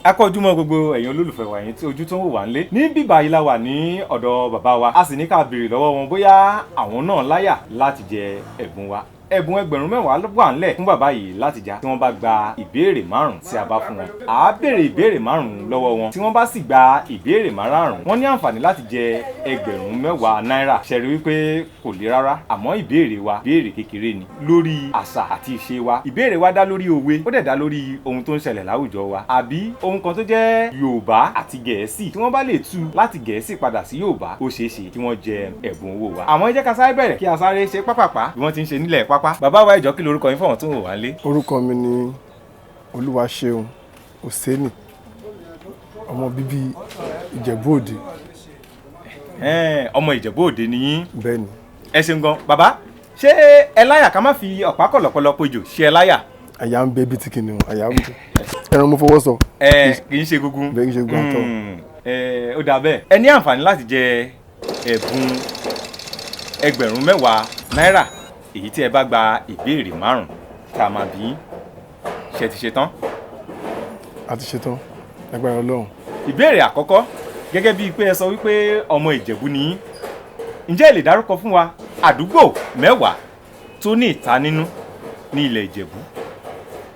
A kú ojúmọ́ gbogbo ẹ̀yin olólùfẹ́ wa yín tí ojú tó ń wò wá ń lé. Ní bíbá yìí la wà ní ọ̀dọ̀ bàbá wa. A sì ní ká béèrè lọ́wọ́ wọn bóyá àwọn náà láyà láti jẹ ẹ̀bùn wa. Ẹ̀bùn ẹgbẹ̀rún mẹ́wàá wà ńlẹ̀ fún bàbá yìí láti já tí wọ́n bá gba ìbéèrè márùn-ún tí a bá fún wọn. À á béèrè ìbéèrè márùn-ún lọ́wọ́ wọn. Tí wọ́n bá sì gba ìbéèrè márùn-ún, wọ́n ní àǹfààní láti jẹ ẹgbẹ̀rún mẹ́wàá náírà. Ṣẹ̀rí wípé kò le rárá, àmọ́ ìbéèrè wa ìbéèrè kékeré ni lórí àṣà àti ìṣe wa. Ìbéèrè wa dá lórí òwe, ó dẹ̀ dá lórí ohun tó ń ṣẹlẹ̀ láwùjọ wa. Àbí ohun kan tó jẹ́ Yorùbá àti Gẹ̀ẹ́sì tí wọ́n bá lè tú láti Gẹ̀ẹ́sì padà sí Yorùbá, ó ṣeé ṣe kí wọ́n jẹ ẹ̀bùn owó wa. Àmọ́ ẹ jẹ́ ká sáré bẹ̀rẹ̀ kí a sáré ṣe pápápá bí wọ́n ti ń ṣe nílẹ̀ pápá. Bàbá wa ẹ jọ̀ọ́ kí lorúkọ yín fún àwọn tó ń wò wá lé? Orúkọ mi ni Olúwaṣeun Òsénì, ọmọ bíbí Ìjẹ̀bú Òde. Ọmọ Ìjẹ̀bú Òde ni yín. Bẹ́ẹ̀ni. Ẹ ṣeun gan. Bàbá, ṣé ẹ láyà ká má fi ọ̀pá kọ̀lọ̀kọ̀lọ̀ pejò? Ṣé ẹ láyà? Àyà ń bẹ bí tí kìnìún, àyà ń bẹ. Ẹran mo fọwọ́ sọ. Kì í ṣe gúngún. Bẹ́ẹ̀ kì í ṣe gúngún àtọ̀. Ó dà bẹ́ẹ̀. Ẹ ní àǹfààní láti jẹ ẹ̀bùn ẹgbẹ̀rún mẹ́wàá náírà èyí tí ẹ bá gba ìbéèrè márùn-ún tá a máa bí. Ṣé ti ṣe tán? A ti ṣe tán, lágbára Ọlọ́run. Ìbéèrè àkọ́kọ́, gẹ́gẹ́ bíi pé ẹ sọ wípé ọmọ Ìjẹ̀bú ni yín, ǹjẹ́ ẹ lè dárúkọ fún wa àdúgbò mẹ́wàá tó ní ìta nínú ní ilẹ̀ Ìjẹ̀bú?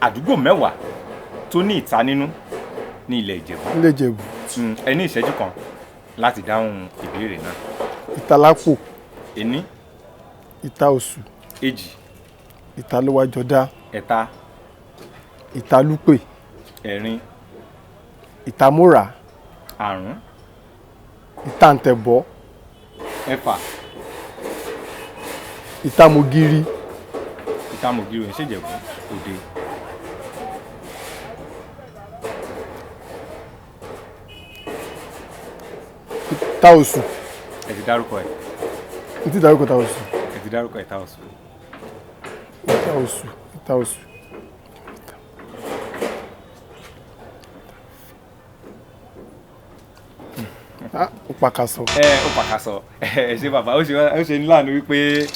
Àdúgbò mẹ́wàá tó ní ìta nínú ní ilẹ̀ Ìjẹ̀bú. Ilé Ìjẹ̀bú. Ẹ ní ìṣẹ́jú kan láti dáhùn ìbéèrè náà. Ìtalápò. Ení. Ìtaòsù. Èjì. Ìtalówájọdá. Ẹ̀ta. Ìtalúpè. Ẹ̀rin. Ìtamóra. Àrún. Ìtàǹtẹ̀bọ̀. Ẹ̀fà. Ìtamògiri. Ìtamògiri ò ń ṣèjẹ̀bú Òde. Ìtaòsù. Ẹ ti dárúkọ ẹ̀. N ti dárúkọ Ìtaòsù. Ẹ ti dárúkọ Ìtaòsù. Ìtaòsù. Ìtaòsù. Ó pàkàsọ. Ó pàkàsọ. Ẹ ṣe bàbá, ó ṣe ní láàánú wípé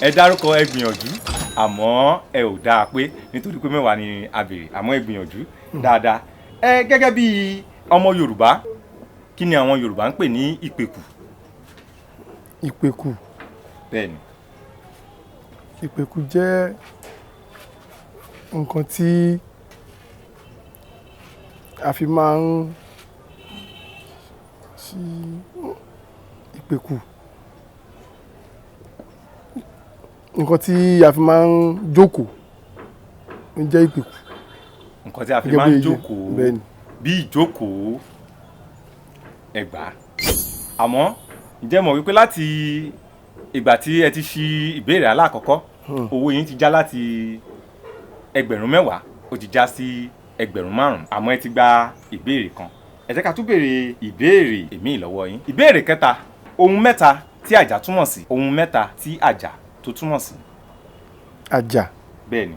ẹ dárúkọ ẹ gbìyànjú àmọ́ ẹ ò dáa pé nítorí pé mẹ́wàá ni a béèrè àmọ́ ẹ gbìyànjú dáadáa. Gẹ́gẹ́ bí ọmọ Yorùbá, kí ni àwọn Yorùbá ń pè ní ìpèkù? Ìpèkù. Bẹ́ẹ̀ni. Ìpèkù jẹ́ nǹkan tí a fi máa ń ṣí ìpèkù. Nǹkan tí a fi máa ń jókòó ń jẹ́ ìpèkù. Nǹkan tí a fi máa ń jókòó bí ìjókòó ẹgbàá. Àmọ́ ǹjẹ́ mọ̀ wípé láti ìgbà tí ẹ ti ṣí ìbéèrè alákọ̀ọ́kọ́, owó yín ti já láti ẹgbẹ̀rún mẹ́wàá ó ti já sí ẹgbẹ̀rún márùn-ún, àmọ́ ẹ ti gba ìbéèrè kan. Ẹ jẹ́ ká tún béèrè ìbéèrè èmi lọ́wọ́ yín. Ìbéèrè kẹta, ohun mẹ́ta tí àjà túmọ̀ sí. Ohun mẹ́ta tí àjà tó túmọ̀ sí. Àjà. Bẹ́ẹ̀ni.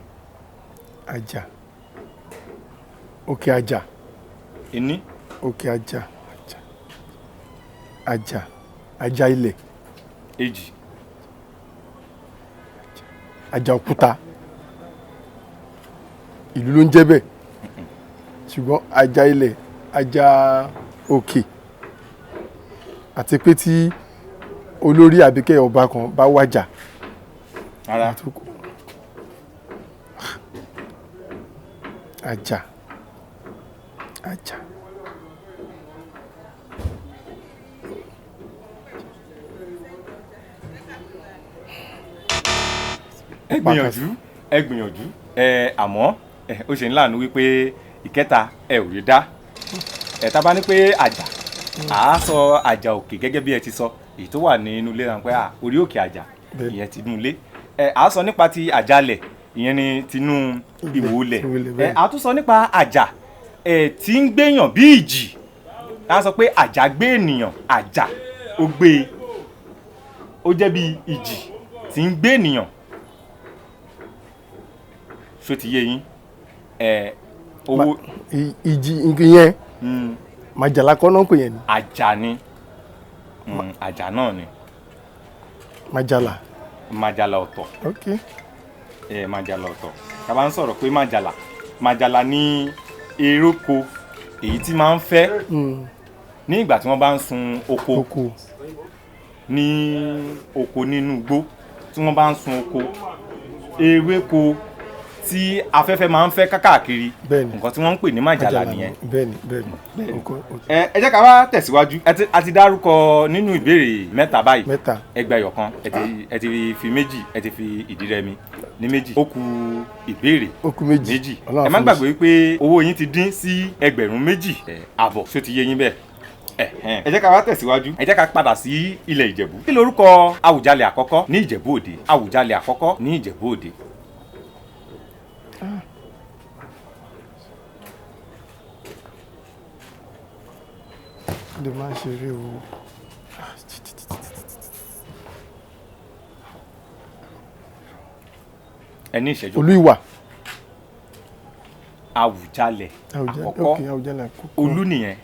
Àjà. Òkè àjà. Ení. Òkè àjà. Àjà. Àjà ilẹ̀. Èjì. Àjà òkúta. Ìlú ló ń jẹ́ bẹ́ẹ̀. Ṣùgbọ́n àjà ilẹ̀, àjà òkè. Àti pé tí olórí àbíkẹ́ ọba kan bá wàjà. Ara. Àjà. Àjà. Ẹ gbìyànjú àmọ́ ó ṣe ní láàánú wípé ìkẹta ẹ ò rí dá. Tá bá ní pé àjà, à á sọ àjà òkè gẹ́gẹ́ bí ẹ ti sọ èyí tó wà nínú ilé náà pé orí òkè àjà ìyẹn ti inú ilé. À á sọ nípa ti àjàlẹ̀ ìyẹn ni tinú ìwòlẹ̀. À á tún sọ nípa àjà tí ń gbéyàn bí ìjì. À á sọ pé àjà gbé ènìyàn, àjà ó gbé, ó jẹ́ bí ìjì tí ń gbé ènìyàn. Ṣó ti yé yín? Owó. Ìjì yẹn màjàlá kọ́ náà ń pè yẹn ni. Àjà ni. Àjà náà ni. Màjàlá. Màjàlá ọ̀tọ̀. Ok. Màjàlá ọ̀tọ̀. Tá bá ń sọ̀rọ̀ pé màjàlá ní eróko èyí tí máa ń fẹ́ ní ìgbà tí wọ́n bá ń sun oko ní oko nínú igbó tí wọ́n bá ń sun oko ewéko tí afẹ́fẹ́ máa ń fẹ́ kákàkiri nǹkan tí wọ́n ń pè ní màjàlá nìyẹn. ẹ jẹ́ ká wá tẹ̀síwájú a ti dárúkọ nínú ìbéèrè mẹ́ta báyìí ẹgbẹ́ ẹyọ̀kan ẹ ti fi méjì ẹ ti fi ìdí rẹmi ní méjì ó kù ìbéèrè méjì ẹ má gbàgbé wípé owó yín ti dín sí ẹgbẹ̀rún 2.5 ṣó ti yé yín bẹ́ẹ̀. ẹ jẹ́ ká wá tẹ̀síwájú ẹ jẹ́ ká padà sí ilẹ̀ Ìjẹ̀bú. kí lorúkọ Àwùjalẹ̀ àkọ́kọ́ ní Ìjẹ̀bú Òde? Àwùjalẹ̀ àkọ́kọ́ ní Ìjẹ̀bú Òde. Lè máa ṣeré o. ẹ ní ìṣẹ́jú. Olúìwà. Àwùjalẹ̀ àkọ́kọ́ Olú nìyẹn.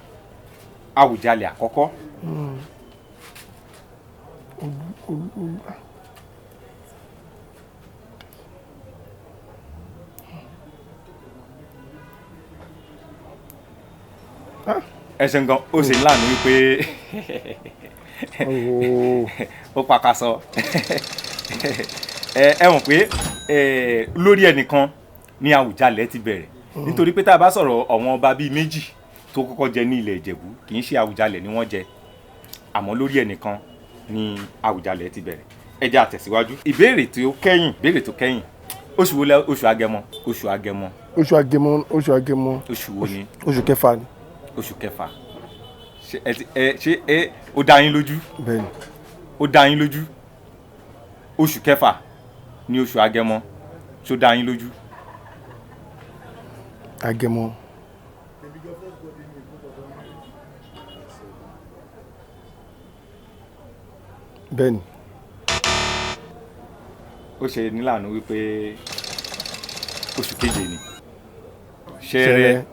Àwùjalẹ̀ àkọ́kọ́. ẹsẹ̀ gan ó ṣe ńlá ní wípé ó pakasọ ẹ mọ̀ pé lórí ẹnìkan ní Àwùjalẹ̀ ti bẹ̀rẹ̀ nítorí pé tá a bá sọ̀rọ̀ àwọn ọba bíi méjì tó kọ́kọ́ jẹ ní ilẹ̀ Ìjẹ̀bú kì í ṣe Àwùjalẹ̀ ni wọ́n jẹ àmọ́ lórí ẹnìkan ní Àwùjalẹ̀ ti bẹ̀rẹ̀. ẹ jẹ́ á tẹ̀síwájú. ìbéèrè tó kẹ́yìn oṣù wo lẹ oṣù Agẹmọ. Oṣù wo ni? Oṣù kẹfà ni. Oṣù kẹfà. ṣé ó dá yín lójú? Bẹ́ẹ̀ni. Ó dá yín lójú? Oṣù kẹfà ní oṣù Agẹmọ ṣó dá yín lójú? Agẹmọ. Bẹ́ẹ̀ni. Ó ṣe níláàánú wípé oṣù keje ni. Ṣẹrẹ,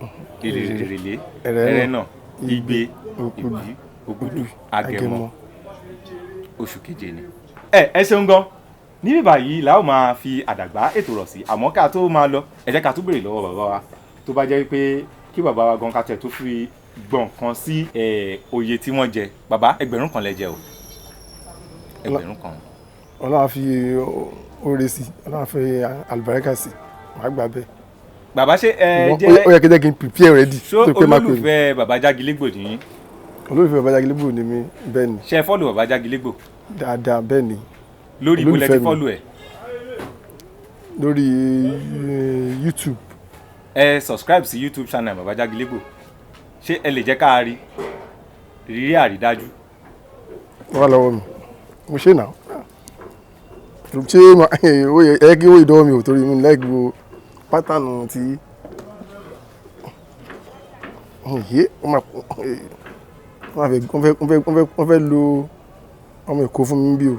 Èrèlé, Ẹrẹ́nà, Igbe, Ìbí, Ògùdù, Agẹmọ. Oṣù keje ni. ẹ ṣeun gan. Níbí báyìí la ó máa fi àdàgbà ètò rọ̀ sí àmọ́ ká tó máa lọ ẹ jẹ́ ká tún béèrè lọ́wọ́ bàbá wa tó bá jẹ́ wípé kí bàbá wa gan ká tẹ̀ tó fi gbọ̀n kan sí oyè tí wọ́n jẹ. Bàbá 1,000 lẹ jẹ o. 1,000. Ọlọ́run á fi oore sí, Ọlọ́run á fi àlùbáríkà sí, màá gbà bẹ́ẹ̀. Bàbá ṣe jẹ́ ó yẹ kí n prepare ready. so olólùfẹ́ bàbá Jágilégbò ni. Olólùfẹ́ bàbá Jágilégbò ni mí bẹ́ẹ̀ ni. Ṣé ẹ fọ́lù bàbá Jágilégbò? Dáadáa bẹ́ẹ̀ ni. Lórí ibo lẹ ti fọ́lù ẹ̀? Lórí YouTube. Ẹ subscribe sí YouTube channel bàbá Jágilégbò. Ṣé ẹ lè jẹ́ ká rí rírí àrídájú? Wà lọ́wọ́ mi mo ṣe náà ṣé ẹ kí ó ìdánwò mi ò torí mi lẹ́gbẹ̀ẹ́ wo pátánù tí wọ́n fẹ́ lo ọmọ Èkó fún mi bí o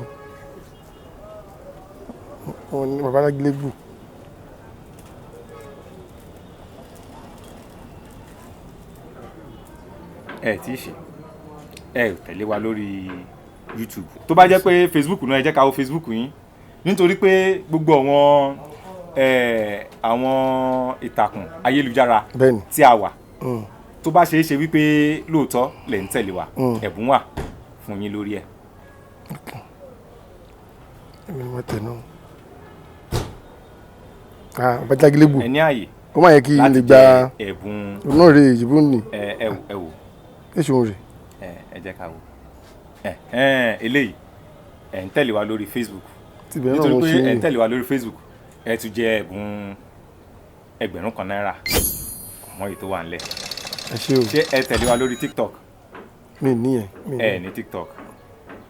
wọ́n ní bàbá Jágilégbò. Ẹ tí ì ṣe ẹ ò tẹ̀lé wa lórí YouTube. Tó bá jẹ́ pé Facebook náà ẹ jẹ́ ká wo Facebook yín nítorí pé gbogbo àwọn ìtàkùn ayélujára tí a wà tó bá ṣeé ṣe wípé lóòótọ́ lẹ̀ ń tẹ̀lé wa ẹ̀bùn wà fún yín lórí ẹ̀. Èmi ni mo tẹ̀ náà. Bàbá Jágilégbò. Ẹ ní àyè ó máa yẹ kí n lè gba ẹ̀bùn náà rè ìjìbú nì. ẹ wò. Èso rè. Ẹ jẹ́ ká wò. Eléyìí ẹ̀ ń tẹ̀lé wa lórí Facebook. Nítorí pé ẹ̀ ń tẹ̀lé wa lórí Facebook ẹ tún jẹ ẹ̀bùn 1,000 náírà mọ́ èyí tó wà nílẹ̀. Ẹ ṣé o. Ṣé ẹ tẹ̀lé wa lórí TikTok? Mi níyẹn. Ẹ ní TikTok.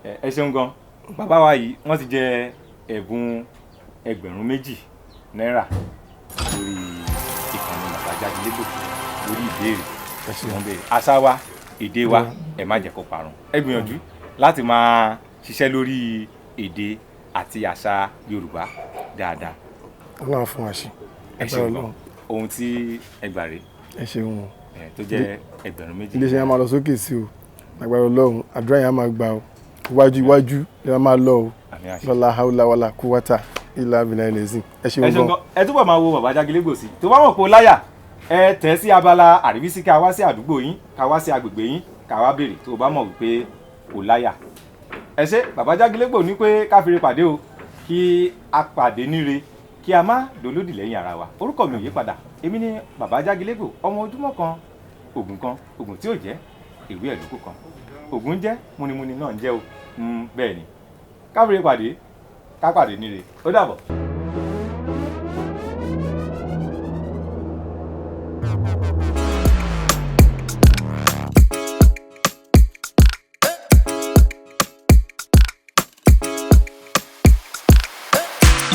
Ẹ ṣeun gan. Bàbá wa yìí wọ́n ti jẹ ẹ̀bùn 2,000 náírà lórí ìkànnì bàbá Jágilégbò lórí ìbéèrè tí wọ́n béèrè. Àṣà wa èdè wa ẹ má jẹ́ kó parun. Ẹ gbìyànjú láti máa ṣiṣẹ́ lórí èdè àti àṣà Yorùbá dáadáa. Ọlọ́run fún wa ṣe. Ẹ ṣeun gan. Ohun tí ẹ gbà rè. Ẹ ṣeun. Tó jẹ́ 2,000. Iléeṣẹ́ yẹn máa lọ sókè sí o. Agbára Ọlọ́run àdúrà yẹn máa gbà o. Iwájú lè máa lọ o. Lọ́la haúlá wàlà kúwátà ìlà abìnrin ẹlẹ́sìn. Ẹ ṣeun gan. Ẹ túbọ̀ máa wo bàbá Jágilégbò sí. Tó bá mọ̀ pé ó láyà ẹ tẹ̀ sí abala àríwísí ká wá sí àdúgbò yín ká wá sí agbègbè yín ká wá béèrè tó o bá mọ̀ wípé kò láyà. ẹ ṣé bàbá Jágilégbò ní pé ká fi re pàdé o kí a pàdé níre kí a má dolódì lẹ́yìn ara wa. orúkọ mi ò yí padà èmi ni bàbá Jágilégbò ọmọ ojúmọ́ kan ògùn tí ò jẹ́ ìwé ẹ̀dúkú kan ògùn jẹ́ múnimúni náà ń jẹ́ o bẹ́ẹ̀ ni ká fi re pàdé ká pàdé níre ó dàbọ̀. Thank you.